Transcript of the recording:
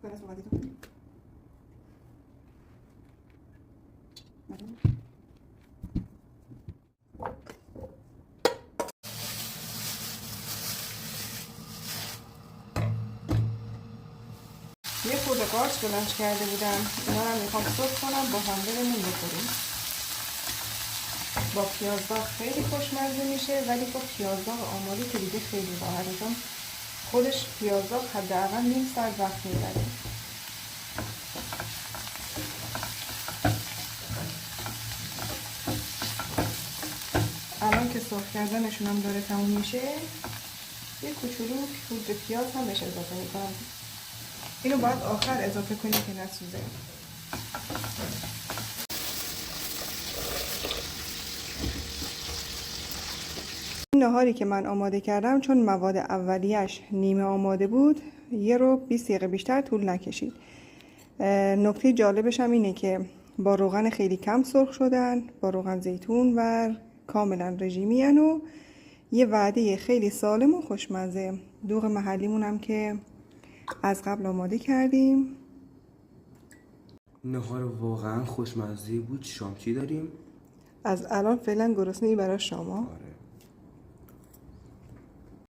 یه خورده قارچ بلنج کرده بودم، اینا رو میخوام سرخ کنم با هم برمون بخوریم. با پیازداغ خیلی خوشمزه میشه، ولی با پیازداغ آماده که دیگه خیلی راحته، چون خودش پیازداغ حداقل نیم ساعت وقت میبره. الان که سرخ کردنشون هم داره تموم میشه، یه کوچولو پودر پیاز هم بهش اضافه میکنم. اینو باید آخر اضافه کنی که نسوزه. این نهاری که من آماده کردم چون مواد اولیش نیمه آماده بود، 1 رو 20 دقیقه بیشتر طول نکشید. نکته جالبش هم اینه که با روغن خیلی کم سرخ شدن، با روغن زیتون و کاملا رژیمی هن و یه وعده خیلی سالم و خوشمزه. دوغ محلیمون هم که از قبل آماده کردیم. نهار واقعا خوشمزه بود. شام چی داریم؟ از الان فعلا گرسنه‌ای برای شما. آره.